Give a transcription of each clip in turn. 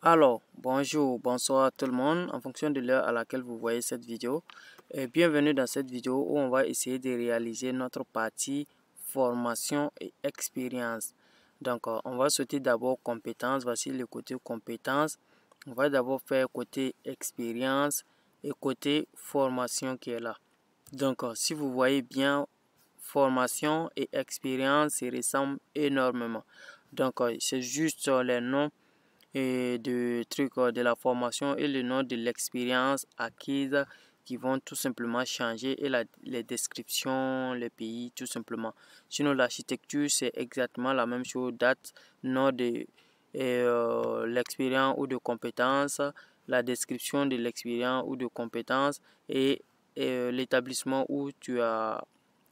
Alors, bonjour, bonsoir à tout le monde, en fonction de l'heure à laquelle vous voyez cette vidéo. Et bienvenue dans cette vidéo où on va essayer de réaliser notre partie formation et expérience. Donc, on va sauter d'abord compétences. Voici le côté compétences. On va d'abord faire côté expérience et côté formation qui est là. Donc, si vous voyez bien, formation et expérience se ressemblent énormément. Donc, c'est juste les noms et de trucs de la formation et le nom de l'expérience acquise qui vont tout simplement changer et les descriptions, les pays tout simplement. Sinon l'architecture c'est exactement la même chose, date, nom de l'expérience ou de compétence, la description de l'expérience ou de compétence et l'établissement où tu as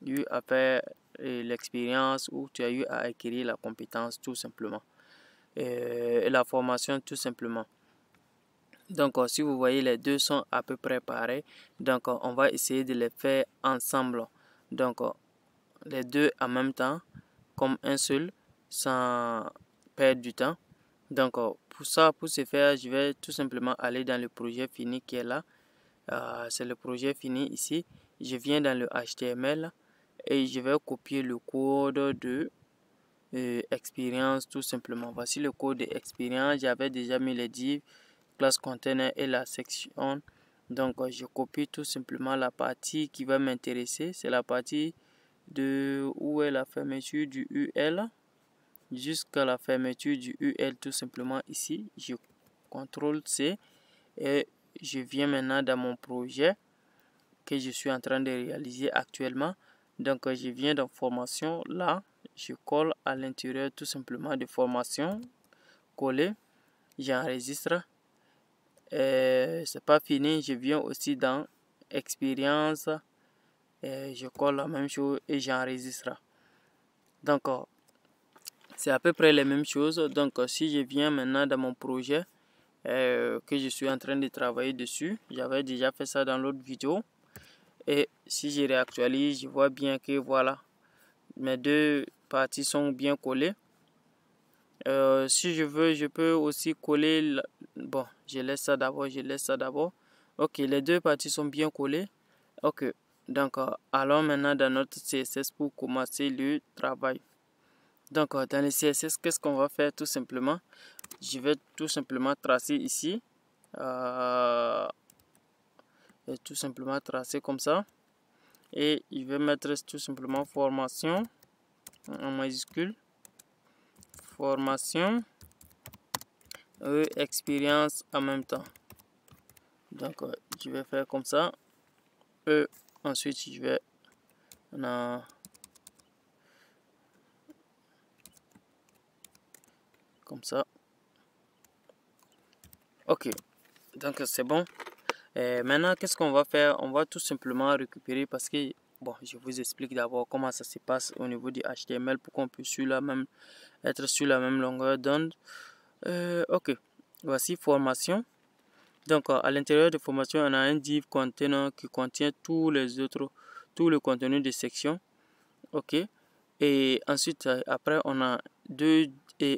eu à faire l'expérience, où tu as eu à acquérir la compétence tout simplement. Et la formation tout simplement. Donc si vous voyez les deux sont à peu près pareils, donc on va essayer de les faire ensemble. Donc les deux en même temps comme un seul sans perdre du temps. Donc pour ce faire, je vais tout simplement aller dans le projet fini qui est là. C'est le projet fini ici. Je viens dans le HTML et je vais copier le code de expérience tout simplement. Voici le code d'expérience. J'avais déjà mis les divs, class container et la section. Donc je copie tout simplement la partie qui va m'intéresser. C'est la partie de où est la fermeture du UL jusqu'à la fermeture du UL tout simplement ici. Je CTRL C et je viens maintenant dans mon projet que je suis en train de réaliser actuellement. Donc je viens dans formation là, je colle à l'intérieur tout simplement de formation, coller, j'enregistre. C'est pas fini, je viens aussi dans expérience, je colle la même chose et j'enregistre. Donc c'est à peu près les mêmes choses. Donc si je viens maintenant dans mon projet que je suis en train de travailler dessus, j'avais déjà fait ça dans l'autre vidéo. Et si je réactualise, je vois bien que voilà, mes deux parties sont bien collées. Si je veux, je peux aussi coller. Bon, je laisse ça d'abord. Ok, les deux parties sont bien collées. Ok, donc allons maintenant dans notre CSS pour commencer le travail. Donc dans le CSS, qu'est-ce qu'on va faire tout simplement? Je vais tout simplement tracer ici. Et tout simplement tracer comme ça. Et je vais mettre tout simplement formation en majuscule, formation et expérience en même temps. Donc je vais faire comme ça. Et ensuite je vais comme ça. Ok, donc c'est bon. Et maintenant qu'est-ce qu'on va faire? On va tout simplement récupérer parce que bon, je vous explique d'abord comment ça se passe au niveau du HTML pour qu'on puisse être sur la même longueur d'onde. Ok, voici formation. Donc à l'intérieur de formation, on a un div container qui contient tout le contenu de section. Ok, et ensuite après on a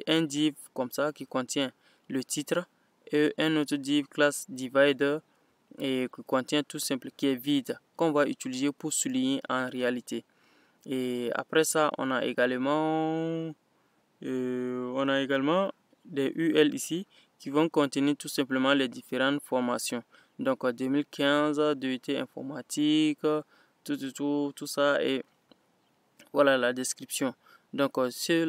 un div comme ça qui contient le titre et un autre div class divider et qui contient tout simple qui est vide qu'on va utiliser pour souligner en réalité. Et après ça on a également des UL ici qui vont contenir tout simplement les différentes formations. Donc 2015, DUT informatique, tout ça, et voilà la description. Donc ces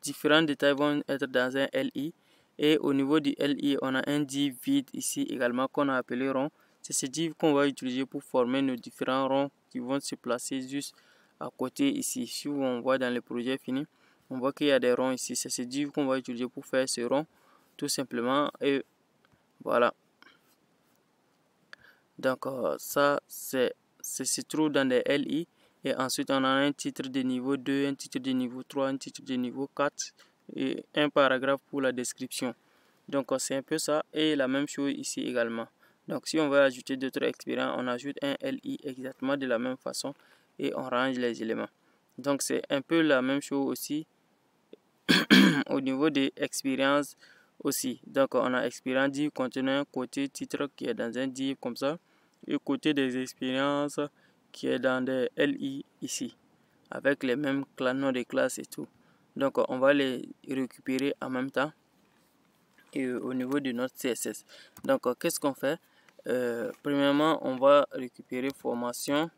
différents détails vont être dans un LI. Et au niveau du LI, on a un div vide ici également qu'on a appelé rond. C'est ce div qu'on va utiliser pour former nos différents ronds qui vont se placer juste à côté ici. Si on voit dans le projet fini, on voit qu'il y a des ronds ici. C'est ce div qu'on va utiliser pour faire ce rond tout simplement. Et voilà. Donc ça se trouve dans des LI. Et ensuite on a un titre de niveau 2, un titre de niveau 3, un titre de niveau 4 et un paragraphe pour la description. Donc c'est un peu ça et la même chose ici également. Donc si on veut ajouter d'autres expériences, on ajoute un LI exactement de la même façon et on range les éléments. Donc c'est un peu la même chose aussi au niveau des expériences aussi. Donc on a expérience div conteneur côté titre qui est dans un div comme ça, et côté des expériences qui est dans des LI ici, avec les mêmes noms de classe et tout. Donc on va les récupérer en même temps et au niveau de notre CSS. Donc qu'est-ce qu'on fait? Premièrement, on va récupérer formation,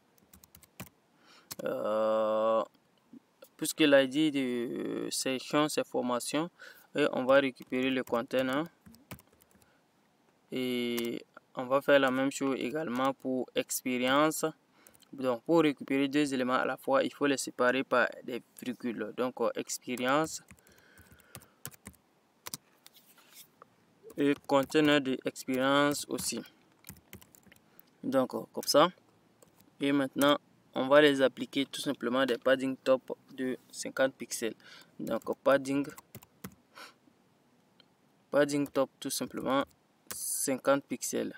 puisque l'ID de section c'est formation, et on va récupérer le conteneur et on va faire la même chose également pour expérience. Donc pour récupérer deux éléments à la fois, il faut les séparer par des virgules. Donc expérience et conteneur de expérience aussi. Donc comme ça. Et maintenant on va les appliquer tout simplement des padding top de 50 pixels. Donc padding top tout simplement 50 pixels.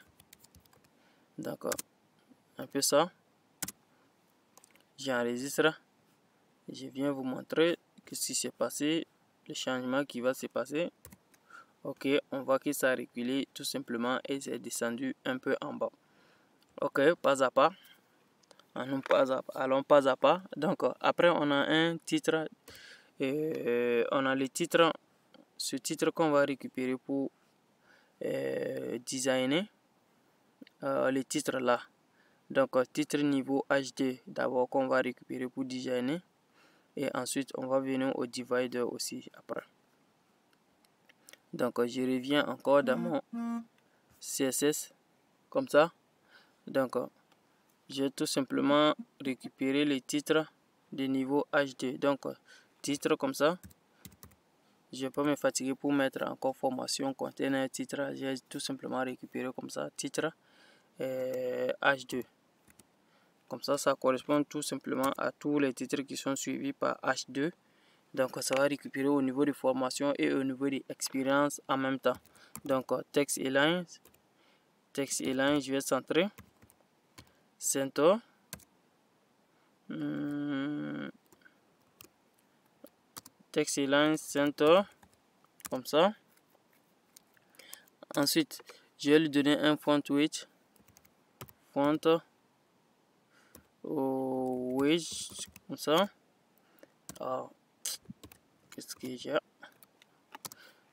D'accord, un peu ça. J'enregistre. Je viens vous montrer ce qui s'est passé, le changement qui va se passer. Ok, on voit que ça a reculé tout simplement et c'est descendu un peu en bas. Ok, pas à pas. Allons pas à pas. Donc après on a un titre. On a le titre. Ce titre qu'on va récupérer pour designer le titre là. Donc titre niveau HD d'abord qu'on va récupérer pour designer. Et ensuite on va venir au divider aussi après. Donc je reviens encore dans mon CSS comme ça. Donc j'ai tout simplement récupéré les titres de niveau HD. Donc titre comme ça. Je ne vais pas me fatiguer pour mettre encore formation, conteneur, titre. J'ai tout simplement récupéré comme ça titre H2. Comme ça correspond tout simplement à tous les titres qui sont suivis par H2. Donc ça va récupérer au niveau de formation et au niveau de expérience en même temps. Donc texte et line, je vais centrer, center, texte et line, center, comme ça. Ensuite je vais lui donner un font width, font width, comme ça. Qu'est-ce que j'ai?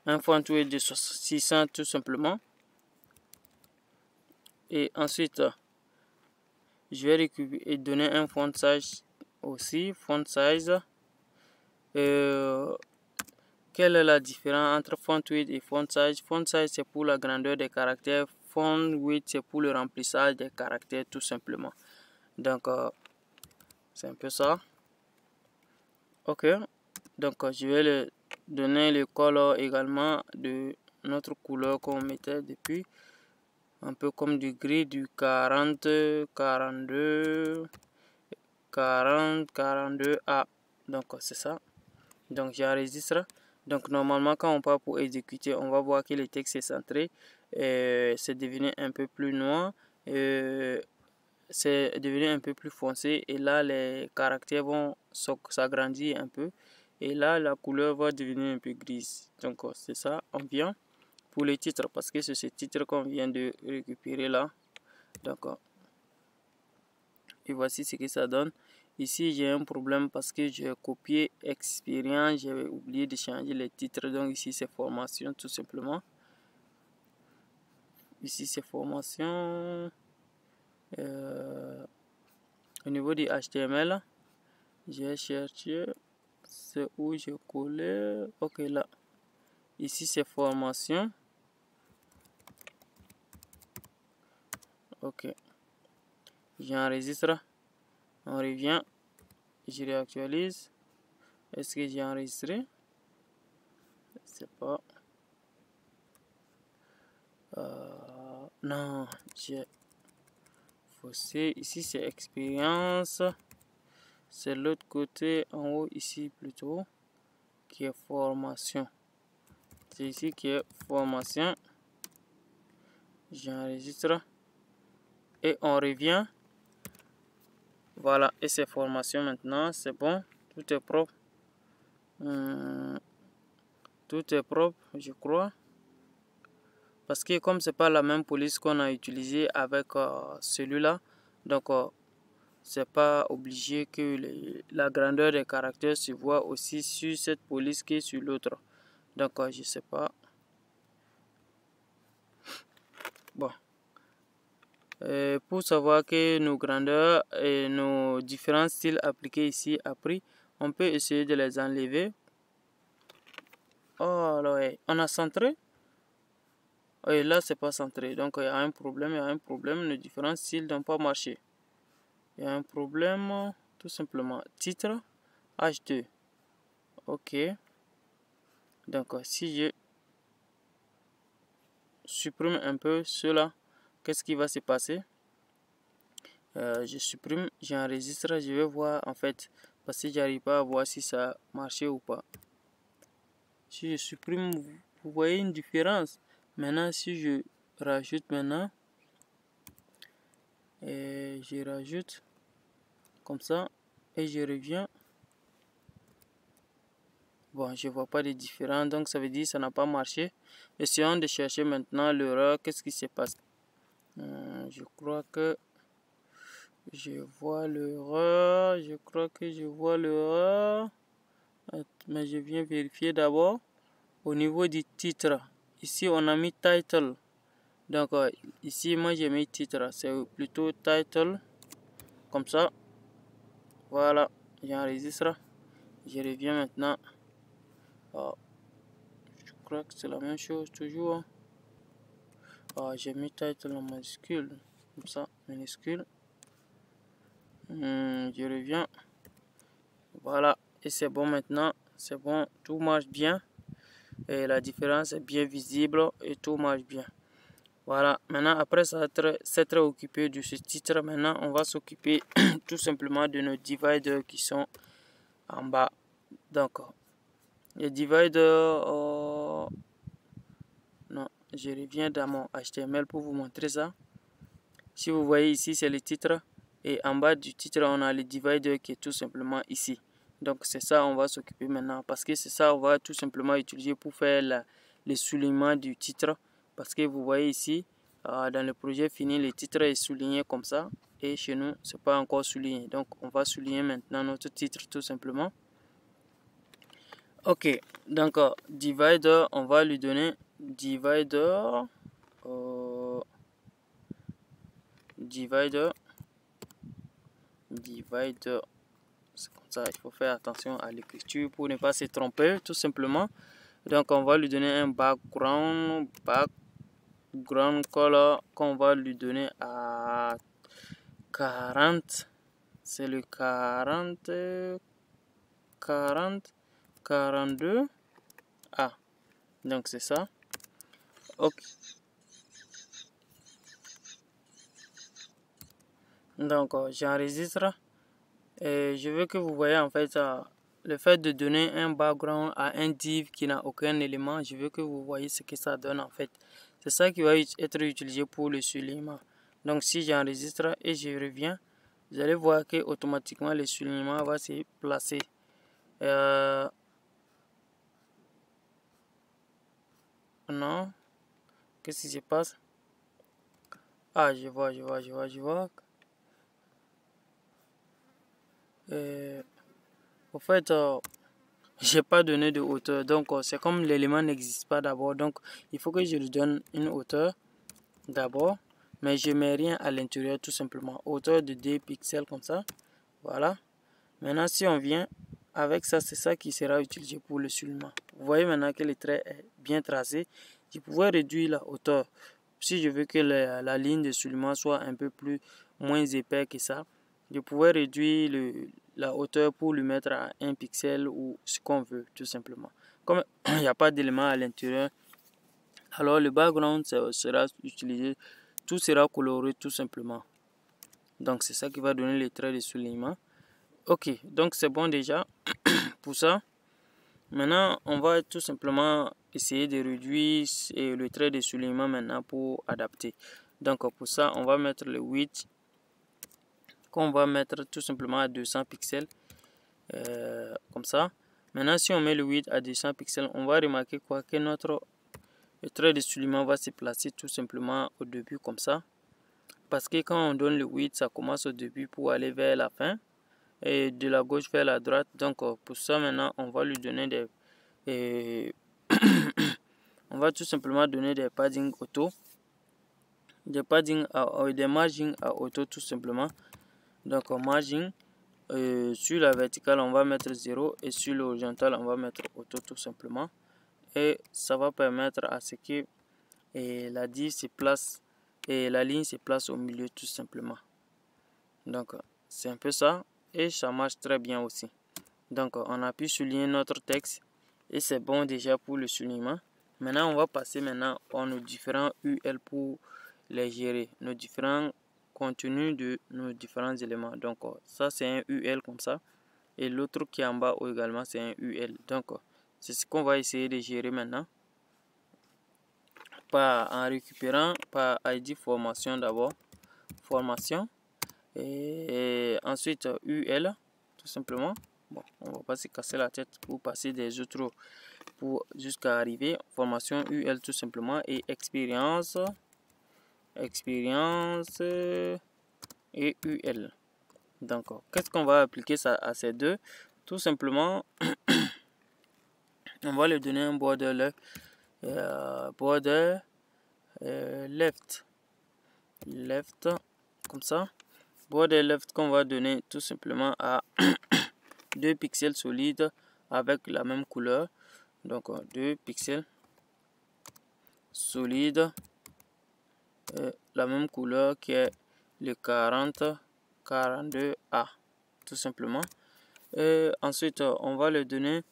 Un font width de 600 tout simplement. Et ensuite je vais récupérer et donner un font size aussi, font size. Quelle est la différence entre font width et font size? Font size c'est pour la grandeur des caractères, font width c'est pour le remplissage des caractères tout simplement. Donc c'est un peu ça. Ok, donc je vais le donner le color également de notre couleur qu'on mettait depuis, un peu comme du gris, du 40, 42, 40, 42A. Donc c'est ça. Donc j'enregistre. Donc normalement quand on part pour exécuter, on va voir que le texte est centré, c'est devenu un peu plus noir, c'est devenu un peu plus foncé, et là les caractères vont s'agrandir un peu, et là la couleur va devenir un peu grise. Donc c'est ça, on vient pour les titres parce que c'est ce titre qu'on vient de récupérer là. Donc et voici ce que ça donne. Ici j'ai un problème parce que j'ai copié expérience, j'avais oublié de changer les titres. Donc ici c'est formation tout simplement. Ici c'est formation. Au niveau du HTML, j'ai cherché, c'est où j'ai collé. Ok, là. Ici c'est formation. Ok. J'enregistre. On revient. Je réactualise. Est-ce que j'ai enregistré? C'est pas. Non, j'ai faussé. Ici c'est expérience. C'est l'autre côté en haut ici plutôt qui est formation. C'est ici qui est formation. J'enregistre et on revient. Voilà, et c'est formation maintenant. C'est bon, tout est propre. Tout est propre, je crois. Parce que comme c'est pas la même police qu'on a utilisée avec celui-là, donc c'est pas obligé que la grandeur des caractères se voit aussi sur cette police que sur l'autre. Donc je sais pas. Bon. Pour savoir que nos grandeurs et nos différents styles appliqués ici à prix, on peut essayer de les enlever. Oh là, ouais. On a centré. Et là, c'est pas centré. Donc, il y a un problème. Il y a un problème. Les différents styles n'ont pas marché. Il y a un problème. Tout simplement. Titre H2. OK. Donc, si je supprime un peu cela, qu'est-ce qui va se passer? Je supprime, j'enregistre, je vais voir en fait. Parce que j'arrive pas à voir si ça a marché ou pas. Si je supprime, vous voyez une différence. Maintenant, si je rajoute maintenant, et je rajoute comme ça, et je reviens. Bon, je vois pas de différence, donc ça veut dire que ça n'a pas marché. Essayons de chercher maintenant l'erreur. Qu'est-ce qui se passe? Je crois que je vois l'erreur. Je crois que je vois l'erreur. Mais je viens vérifier d'abord. Au niveau du titre, ici on a mis title. Donc ici moi j'ai mis titre, c'est plutôt title. Comme ça. Voilà, j'enregistre. Je reviens maintenant. Je crois que c'est la même chose toujours. J'ai mis title en majuscule. Comme ça, minuscule. Je reviens. Voilà, et c'est bon maintenant. C'est bon, tout marche bien. Et la différence est bien visible et tout marche bien. Voilà, maintenant après s'être occupé de ce titre, maintenant on va s'occuper tout simplement de nos dividers qui sont en bas. Donc, les dividers, non, je reviens dans mon HTML pour vous montrer ça. Si vous voyez ici, c'est le titre. Et en bas du titre, on a le divider qui est tout simplement ici. Donc c'est ça on va s'occuper maintenant. Parce que c'est ça on va tout simplement utiliser pour faire le soulignement du titre. Parce que vous voyez ici, dans le projet fini, le titre est souligné comme ça. Et chez nous, c'est pas encore souligné. Donc on va souligner maintenant notre titre tout simplement. Ok, donc divider, on va lui donner divider. Divider. C'est comme ça, il faut faire attention à l'écriture pour ne pas se tromper tout simplement. Donc on va lui donner un background color qu'on va lui donner à 40. C'est le 40 42. Donc c'est ça. Ok. Donc j'enregistre et je veux que vous voyez en fait le fait de donner un background à un div qui n'a aucun élément. Je veux que vous voyez ce que ça donne en fait. C'est ça qui va être utilisé pour le soulignement. Donc si j'enregistre et je reviens, vous allez voir que automatiquement le soulignement va se placer. Non, qu'est-ce qui se passe? Je vois. Au fait, j'ai pas donné de hauteur, donc c'est comme l'élément n'existe pas d'abord, donc il faut que je lui donne une hauteur d'abord, mais je mets rien à l'intérieur tout simplement. Hauteur de 2 pixels comme ça, voilà. Maintenant si on vient avec ça, c'est ça qui sera utilisé pour le soulignement. Vous voyez maintenant que le trait est bien tracé. Je pourrais réduire la hauteur si je veux que la ligne de soulignement soit un peu moins épais que ça. Je pourrais réduire la hauteur pour lui mettre à 1 pixel ou ce qu'on veut tout simplement. Comme il n'y a pas d'élément à l'intérieur, alors le background sera utilisé, tout sera coloré tout simplement. Donc c'est ça qui va donner les traits de soulignement. Ok, donc c'est bon déjà pour ça. Maintenant on va tout simplement essayer de réduire le trait de soulignement maintenant pour adapter. Donc pour ça on va mettre le width qu'on va mettre tout simplement à 200 pixels comme ça. Maintenant si on met le width à 200 pixels, on va remarquer quoi que notre le trait de soulignement va se placer tout simplement au début comme ça. Parce que quand on donne le width, ça commence au début pour aller vers la fin. Et de la gauche vers la droite. Donc pour ça maintenant, on va lui donner des... on va tout simplement donner des padding auto. Des padding des margins à auto tout simplement. Donc margin. Sur la verticale on va mettre 0 et sur l'horizontale on va mettre auto tout simplement, et ça va permettre à ce que la div se place et la ligne se place au milieu tout simplement. Donc c'est un peu ça et ça marche très bien aussi. Donc on a pu souligner notre texte et c'est bon déjà pour le soulignement. Maintenant on va passer maintenant à nos différents UL pour les gérer, nos différents contenu de nos différents éléments. Donc ça c'est un UL comme ça et l'autre qui est en bas également c'est un UL. Donc c'est ce qu'on va essayer de gérer maintenant en récupérant par ID formation d'abord, formation, et ensuite UL tout simplement. Bon, on va pas se casser la tête pour passer des autres pour jusqu'à arriver formation UL tout simplement, et expérience et UL. Donc qu'est-ce qu'on va appliquer ça à ces deux? Tout simplement on va lui donner un border left comme ça, border left qu'on va donner tout simplement à 2 pixels solides avec la même couleur. Donc 2 pixels solides, la même couleur qui est le 42A tout simplement. Ensuite on va le donner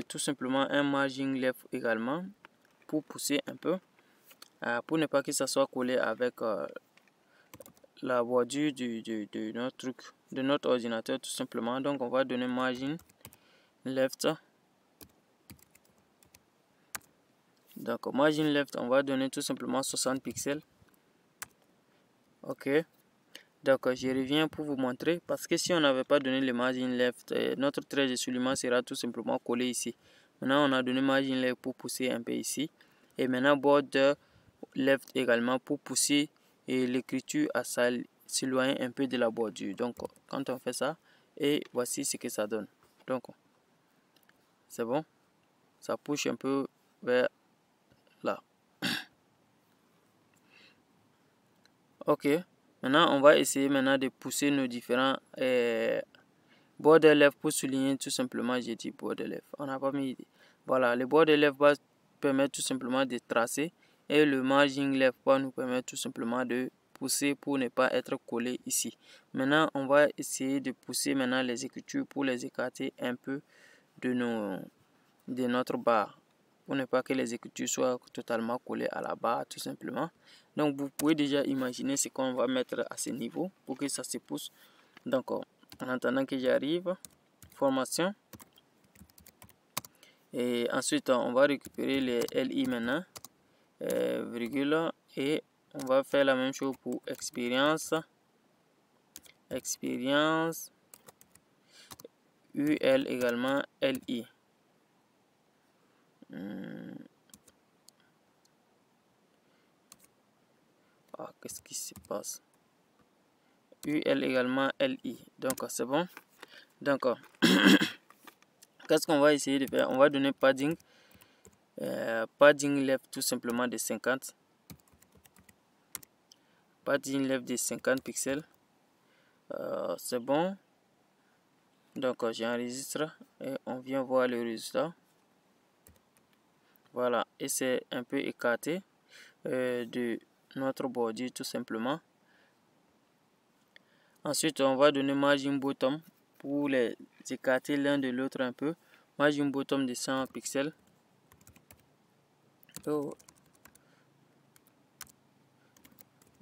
tout simplement un margin left également pour pousser un peu, pour ne pas que ça soit collé avec la bordure de notre truc, de notre ordinateur tout simplement. Donc on va donner margin left. Donc margin left on va donner tout simplement 60 pixels. Ok, donc je reviens pour vous montrer, parce que si on n'avait pas donné le margin left, notre trait de soulignement sera tout simplement collé ici. Maintenant on a donné margin left pour pousser un peu ici, et maintenant border left également pour pousser l'écriture à s'éloigner un peu de la bordure. Donc quand on fait ça, et voici ce que ça donne. Donc c'est bon, ça pousse un peu vers là. Ok, maintenant on va essayer maintenant de pousser nos différents border left pour souligner tout simplement. J'ai dit border left, on n'a pas mis. Voilà, le border left va permettre tout simplement de tracer, et le margin left va nous permettre tout simplement de pousser pour ne pas être collé ici. Maintenant on va essayer de pousser maintenant les écritures pour les écarter un peu de notre barre, pour ne pas que les écritures soient totalement collées à la barre tout simplement. Donc vous pouvez déjà imaginer ce qu'on va mettre à ce niveau pour que ça se pousse. Donc en attendant que j'arrive, formation, et ensuite on va récupérer les LI maintenant, virgule, et on va faire la même chose pour expérience UL également LI. Qu'est-ce qui se passe? UL également LI. Donc c'est bon. Donc qu'est-ce qu'on va essayer de faire? On va donner padding left tout simplement de 50. Padding left de 50 pixels. C'est bon. Donc j'enregistre et on vient voir le résultat. Voilà, et c'est un peu écarté de notre bordure tout simplement. Ensuite on va donner margin bottom pour les écarter l'un de l'autre un peu. Margin bottom de 100 pixels.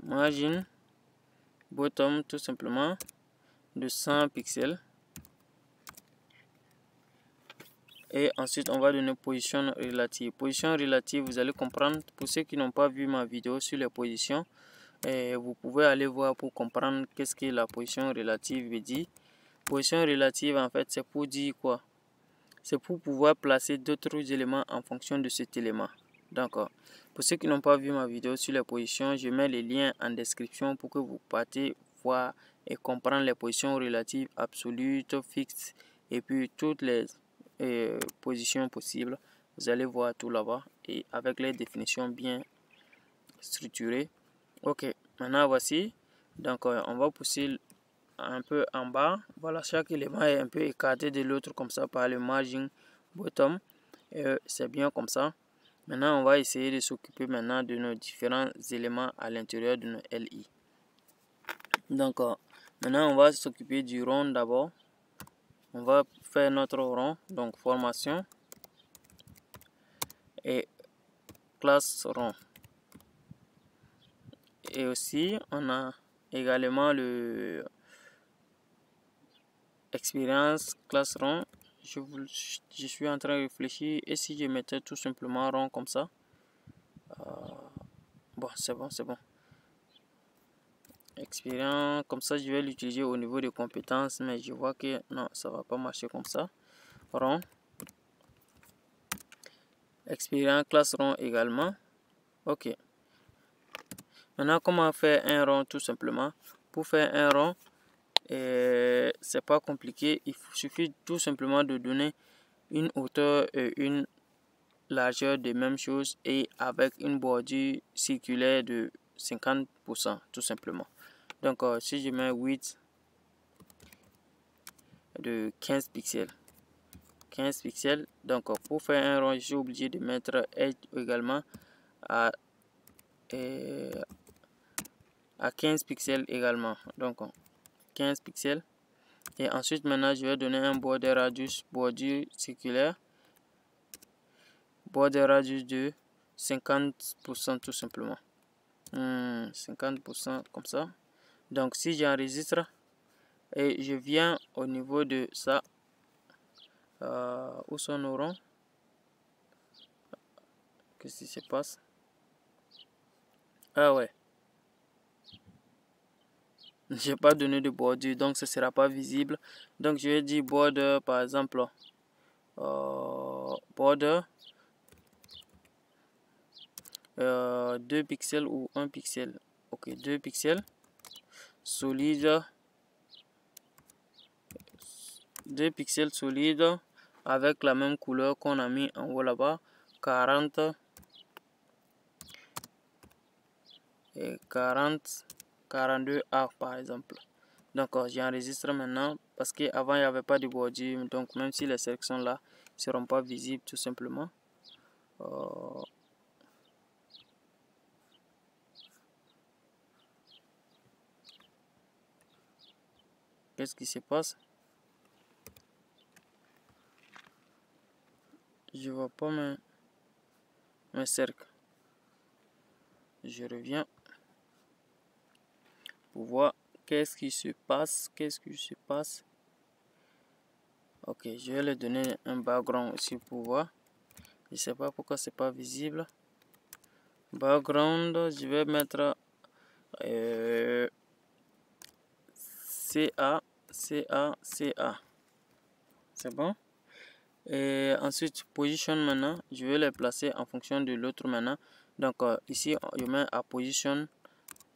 Margin bottom tout simplement de 100 pixels. Et ensuite on va donner position relative. Position relative, vous allez comprendre. Pour ceux qui n'ont pas vu ma vidéo sur les positions, vous pouvez aller voir pour comprendre qu'est-ce que la position relative veut dire. Position relative en fait c'est pour dire quoi? C'est pour pouvoir placer d'autres éléments en fonction de cet élément. Donc, pour ceux qui n'ont pas vu ma vidéo sur les positions, je mets les liens en description pour que vous partiez voir et comprendre les positions relatives, absolutes, fixes et puis toutes les positions possibles. Vous allez voir tout là-bas et avec les définitions bien structurées. Ok, maintenant voici. Donc, on va pousser un peu en bas. Voilà, chaque élément est un peu écarté de l'autre comme ça par le margin bottom. C'est bien comme ça. Maintenant, on va essayer de s'occuper maintenant de nos différents éléments à l'intérieur de nos LI. Donc, maintenant, on va s'occuper du rond d'abord. On va faire notre rond, donc formation et classe rond. Et aussi, on a également le expérience classe rond. Je suis en train de réfléchir. Et si je mettais tout simplement rond comme ça? Bon, c'est bon, c'est bon. Expérience, comme ça, je vais l'utiliser au niveau des compétences, mais je vois que non, ça va pas marcher comme ça. Rond. Expérience classe rond également. Ok. Maintenant, comment faire un rond tout simplement? Pour faire un rond, c'est pas compliqué. Il suffit tout simplement de donner une hauteur et une largeur de même chose et avec une bordure circulaire de 50% tout simplement. Donc, si je mets 8 de 15 pixels. 15 pixels. Donc, pour faire un rond, je suis obligé de mettre edge également à 15 pixels également. Donc, 15 pixels. Et ensuite, maintenant, je vais donner un border radius, bordure circulaire. Border radius de 50% tout simplement. 50% comme ça. Donc, si j'enregistre et je viens au niveau de ça, où sont nos ronds? Qu'est-ce qui se passe? Ah ouais. J'ai pas donné de bordure, donc ce sera pas visible. Donc, je vais dire border, par exemple, border 2 pixels ou 1 pixel. Ok, 2 pixels. Solide. 2 pixels solides avec la même couleur qu'on a mis en haut là-bas. 40 et 40, 42A par exemple. Donc, j'enregistre maintenant parce qu'avant il n'y avait pas de bordure. Donc, même si les sélections là ne seront pas visibles tout simplement. Qu'est-ce qui se passe? Je vois pas mes cercles. Je reviens pour voir qu'est-ce qui se passe. Qu'est-ce qui se passe? Ok, je vais leur donner un background aussi pour voir. Je sais pas pourquoi c'est pas visible. Background, je vais mettre CA. C'est bon? Et ensuite, position maintenant, je vais les placer en fonction de l'autre maintenant. Donc, ici, je mets à position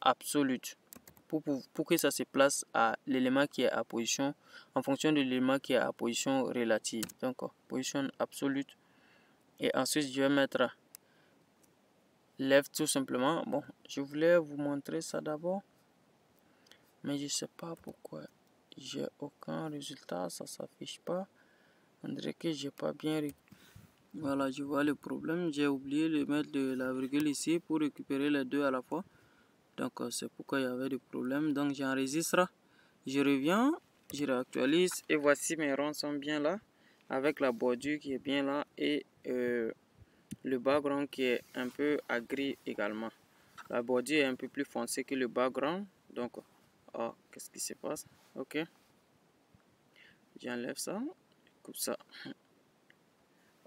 absolute. Pour que ça se place à l'élément qui est à position, en fonction de l'élément qui est à position relative. Donc, position absolute. Et ensuite, je vais mettre left tout simplement. Bon, je voulais vous montrer ça d'abord. Mais je sais pas pourquoi j'ai aucun résultat, ça s'affiche pas. On dirait que j'ai pas bien. Voilà, je vois le problème. J'ai oublié de mettre de la virgule ici pour récupérer les deux à la fois. Donc, c'est pourquoi il y avait des problèmes. Donc, j'enregistre. Je reviens, je réactualise. Et voici mes ronds sont bien là. Avec la bordure qui est bien là. Et le background qui est un peu à gris également. La bordure est un peu plus foncée que le background. Donc, qu'est-ce qui se passe? Ok. J'enlève ça. Coupe ça.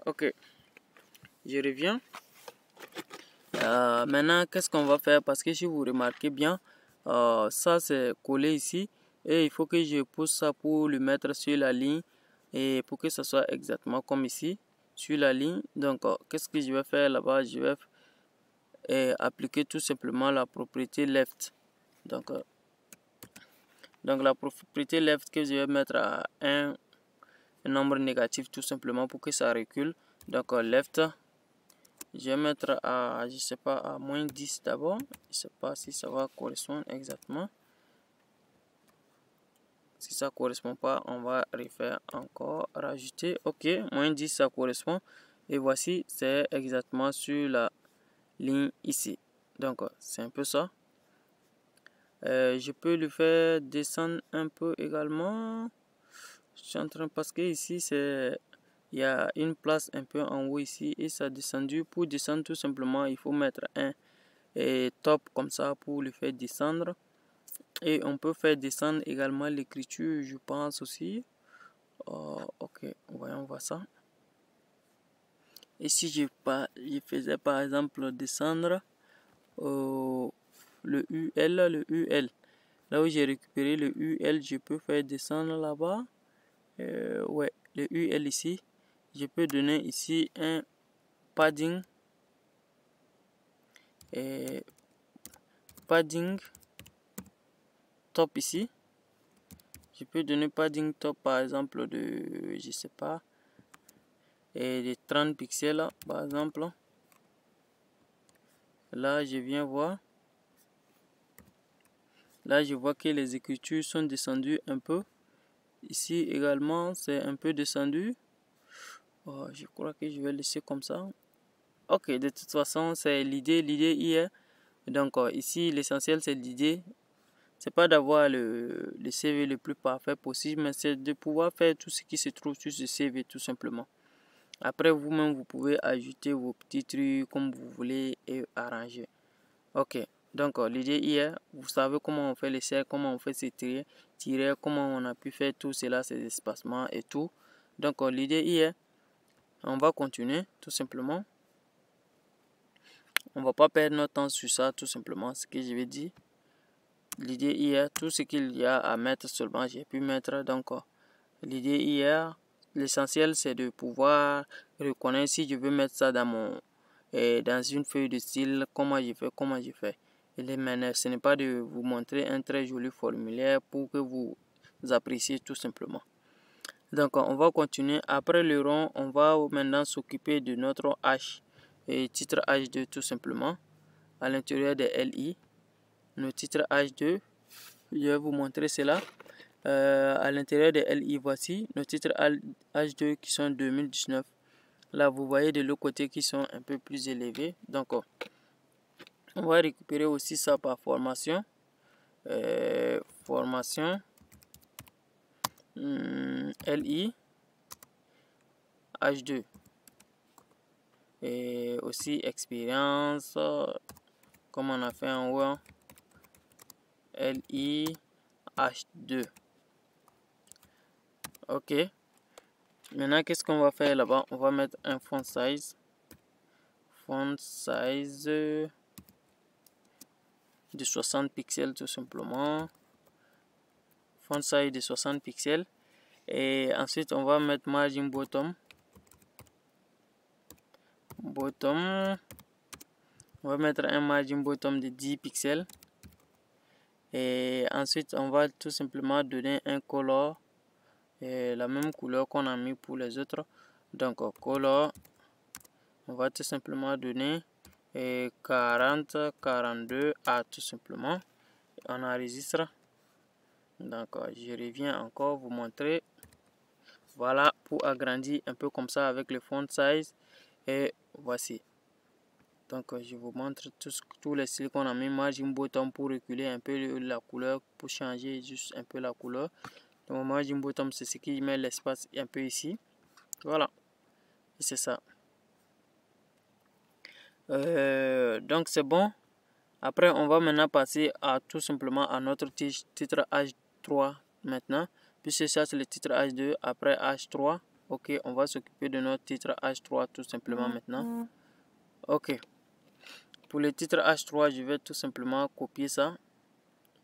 Ok. Je reviens. Maintenant, qu'est-ce qu'on va faire? Parce que si vous remarquez bien, ça c'est collé ici. Et il faut que je pousse ça pour le mettre sur la ligne. Et pour que ça soit exactement comme ici. sur la ligne. Donc, qu'est-ce que je vais faire là-bas? Je vais appliquer tout simplement la propriété left. Donc la propriété left que je vais mettre à un nombre négatif tout simplement pour que ça recule. Donc left, je vais mettre à, je sais pas, à moins 10 d'abord. Je sais pas si ça va correspondre exactement. Si ça correspond pas, on va refaire encore, rajouter. Ok, moins 10 ça correspond. Et voici, c'est exactement sur la ligne ici. Donc c'est un peu ça. Je peux le faire descendre un peu également. Je suis en train, parce que ici c'est, il y a une place un peu en haut ici et ça a descendu. Pour descendre tout simplement, il faut mettre un top comme ça pour le faire descendre. Et on peut faire descendre également l'écriture, je pense aussi. Ok, voyons voir ça. Et si je faisais par exemple descendre le UL, là où j'ai récupéré le UL, je peux faire descendre là-bas. Ouais, le UL ici, je peux donner ici un padding top ici. Je peux donner padding top par exemple de, je sais pas, de 30 pixels là, par exemple. Là je viens voir. Là je vois que les écritures sont descendues un peu. Ici également c'est un peu descendu. Je crois que je vais laisser comme ça. Ok, de toute façon c'est l'idée hier. Donc ici l'essentiel c'est l'idée. C'est pas d'avoir le CV le plus parfait possible, mais c'est de pouvoir faire tout ce qui se trouve sur ce CV tout simplement. Après vous-même vous pouvez ajouter vos petits trucs comme vous voulez et arranger. Ok, donc l'idée hier, vous savez comment on fait les cercles, comment on fait ces tirets, comment on a pu faire tout cela, ces espacements et tout. Donc l'idée hier, on va continuer tout simplement. On va pas perdre notre temps sur ça tout simplement, ce que je vais dire. L'idée hier, tout ce qu'il y a à mettre seulement, j'ai pu mettre. Donc l'idée hier, l'essentiel c'est de pouvoir reconnaître si je veux mettre ça dans une feuille de style, comment je fais. Et maintenant, ce n'est pas de vous montrer un très joli formulaire pour que vous appréciez tout simplement. Donc on va continuer. Après le rond, on va maintenant s'occuper de notre H et titre H2 tout simplement à l'intérieur des LI. Nos titres H2, je vais vous montrer cela. À l'intérieur des LI, voici nos titres H2 qui sont 2019. Là, vous voyez de l'autre côté qui sont un peu plus élevés. Donc, on va récupérer aussi ça par formation. Formation LI H2. Et aussi expérience, comme on a fait en haut, LI H2. Ok. Maintenant, qu'est-ce qu'on va faire là-bas? On va mettre un font size. Font size de 60 pixels tout simplement. Font size de 60 pixels. Et ensuite, on va mettre margin bottom. On va mettre un margin bottom de 10 pixels. Et ensuite, on va tout simplement donner un color. La même couleur qu'on a mis pour les autres. Donc, color, on va tout simplement donner 40, 42 à tout simplement. On enregistre. Donc, je reviens encore vous montrer. Voilà, pour agrandir un peu comme ça avec le font size. Et voici. Donc, je vous montre tous les styles qu'on a mis. Margin bottom pour reculer un peu la couleur, pour changer juste un peu la couleur. Donc, margin bottom, c'est ce qui met l'espace un peu ici. Voilà. Et c'est ça. Donc, c'est bon. Après, on va maintenant passer à tout simplement à notre titre H3 maintenant. Puisque ça, c'est le titre H2. Après H3. Ok, on va s'occuper de notre titre H3 tout simplement maintenant. Ok. Pour le titre H3, je vais tout simplement copier ça.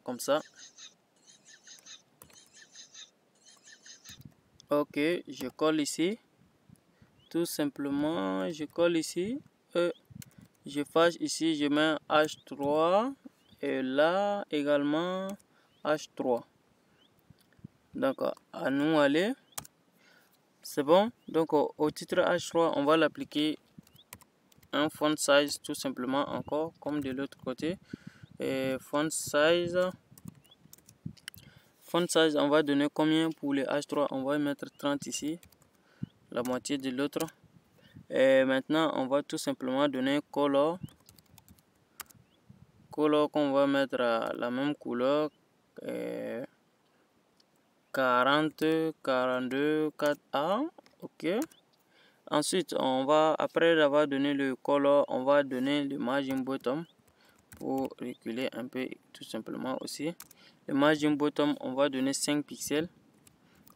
Comme ça. Ok, je colle ici. tout simplement, je colle ici. Je fâche ici, je mets H3. Et là également H3. Donc à nous aller. C'est bon. Donc au titre H3, on va l'appliquer un font size tout simplement encore comme de l'autre côté. Et font size, on va donner combien pour les H3? On va mettre 30 ici, la moitié de l'autre. Et maintenant on va tout simplement donner color qu'on va mettre à la même couleur. 40, 42, 4A. Ok. Ensuite, on va, après avoir donné le color, on va donner le margin bottom pour reculer un peu tout simplement aussi. Le margin bottom, on va donner 5 pixels.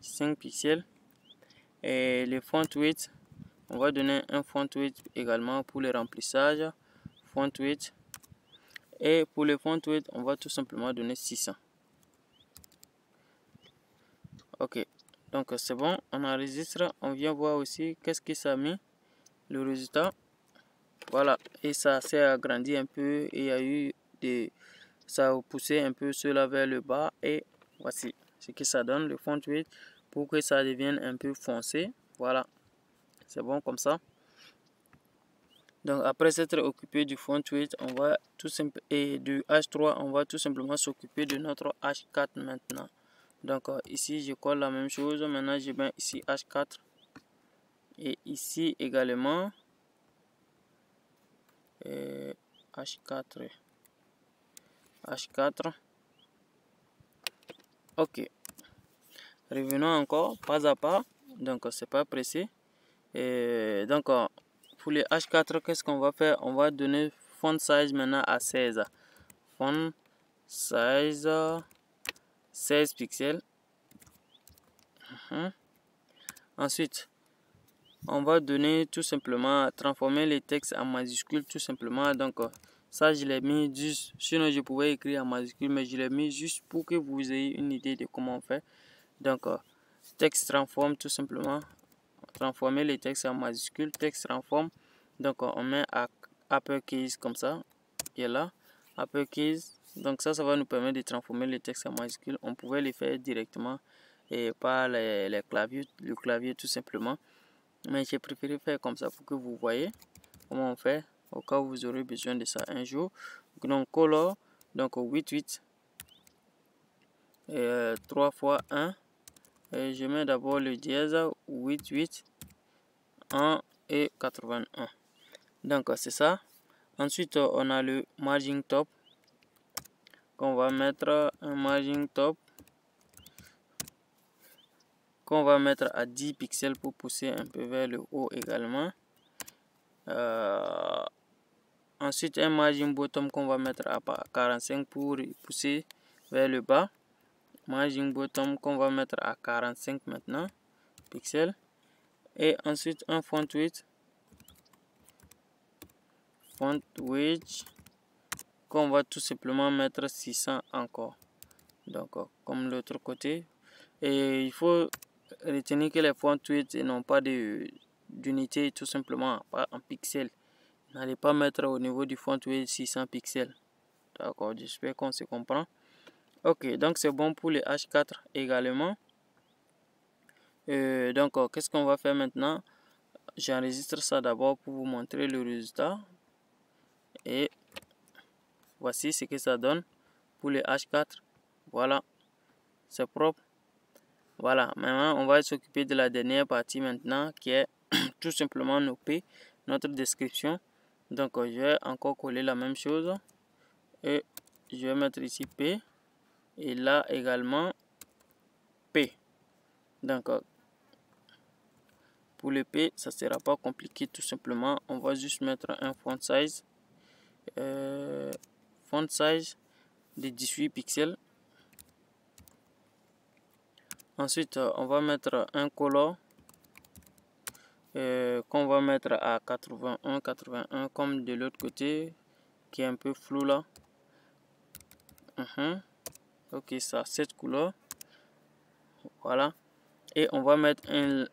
5 pixels. Et le font width, on va donner un font width également pour le remplissage. Font width. Et pour le font width, on va tout simplement donner 600. Ok, donc c'est bon, on enregistre, on vient voir aussi qu'est-ce que ça a mis, le résultat. Voilà, et ça s'est agrandi un peu et il y a eu des... ça a poussé un peu cela vers le bas et voici ce que ça donne, le font width, pour que ça devienne un peu foncé. Voilà, c'est bon comme ça. Donc après s'être occupé du font width, on va tout simplement, et du H3, on va tout simplement s'occuper de notre H4 maintenant. Donc ici je colle la même chose, maintenant je mets ici H4 et ici également H4. Ok, revenons encore pas à pas, donc c'est pas pressé. Et donc pour les H4, qu'est-ce qu'on va faire? On va donner font size maintenant à 16. Font size 16 pixels. Ensuite, on va donner tout simplement, transformer les textes en majuscules tout simplement. Donc ça je l'ai mis juste, sinon je pouvais écrire en majuscule, mais je l'ai mis juste pour que vous ayez une idée de comment on fait. Donc texte transforme tout simplement, transformer les textes en majuscules, texte transforme. Donc on met à uppercase comme ça, et là, uppercase. Donc ça va nous permettre de transformer les textes en majuscules. On pouvait les faire directement et par les claviers, le clavier tout simplement. Mais j'ai préféré faire comme ça pour que vous voyez comment on fait au cas où vous aurez besoin de ça un jour. Donc color, donc 88 et 3 fois 1. Et je mets d'abord le dièse 88 1 et 81. Donc c'est ça. Ensuite on a le margin top qu'on va mettre, un margin top qu'on va mettre à 10 pixels pour pousser un peu vers le haut également. Ensuite un margin bottom qu'on va mettre à 45 pour pousser vers le bas. Margin bottom qu'on va mettre à 45 maintenant pixels. Et ensuite un font width qu'on va tout simplement mettre 600 encore. Donc comme l'autre côté. Et il faut retenir que les font width n'ont pas d'unité tout simplement, pas en pixels. N'allez pas mettre au niveau du font width 600 pixels. D'accord, j'espère qu'on se comprend. Ok, donc c'est bon pour les H4 également. Donc qu'est-ce qu'on va faire maintenant? J'enregistre ça d'abord pour vous montrer le résultat. Et voici ce que ça donne pour les H4. Voilà, c'est propre. Voilà, maintenant on va s'occuper de la dernière partie maintenant qui est tout simplement nos P, notre description. Donc je vais encore coller la même chose et je vais mettre ici P et là également P. Donc pour le P ça sera pas compliqué, tout simplement on va juste mettre un font size de 18 pixels. Ensuite on va mettre un color qu'on va mettre à 81 comme de l'autre côté qui est un peu flou là. Ok, ça cette couleur, voilà. Et on va mettre un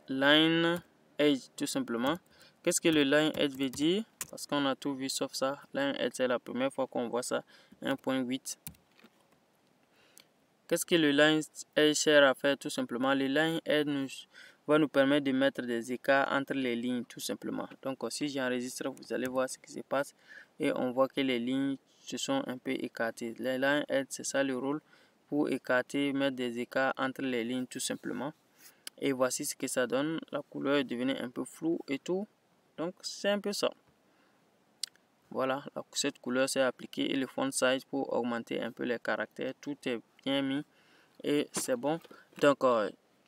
line edge tout simplement. Qu'est-ce que le line edge veut dire? Parce qu'on a tout vu sauf ça. Line edge, c'est la première fois qu'on voit ça. 1.8. Qu'est-ce que le line edge sert à faire? Tout simplement, le line edge va nous permettre de mettre des écarts entre les lignes tout simplement. Donc si j'enregistre, vous allez voir ce qui se passe et on voit que les lignes se sont un peu écartées. Le line edge, c'est ça le rôle, pour écarter, mettre des écarts entre les lignes tout simplement. Et voici ce que ça donne. La couleur est devenue un peu floue et tout. Donc c'est un peu ça. Voilà, cette couleur s'est appliquée et le font size pour augmenter un peu les caractères. Tout est bien mis et c'est bon. Donc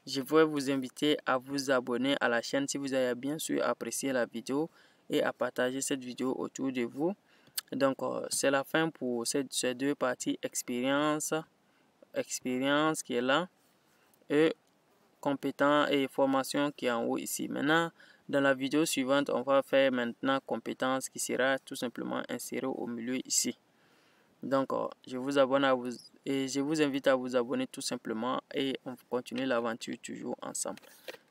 je vais vous inviter à vous abonner à la chaîne si vous avez bien sûr apprécié la vidéo et à partager cette vidéo autour de vous. Donc c'est la fin pour ces deux parties expérience qui est là et compétents et formation qui est en haut ici. Maintenant, dans la vidéo suivante, on va faire maintenant compétences qui sera tout simplement insérée au milieu ici. Donc, je vous invite à vous abonner tout simplement et on continue l'aventure toujours ensemble.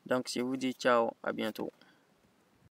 Donc, je vous dis ciao, à bientôt.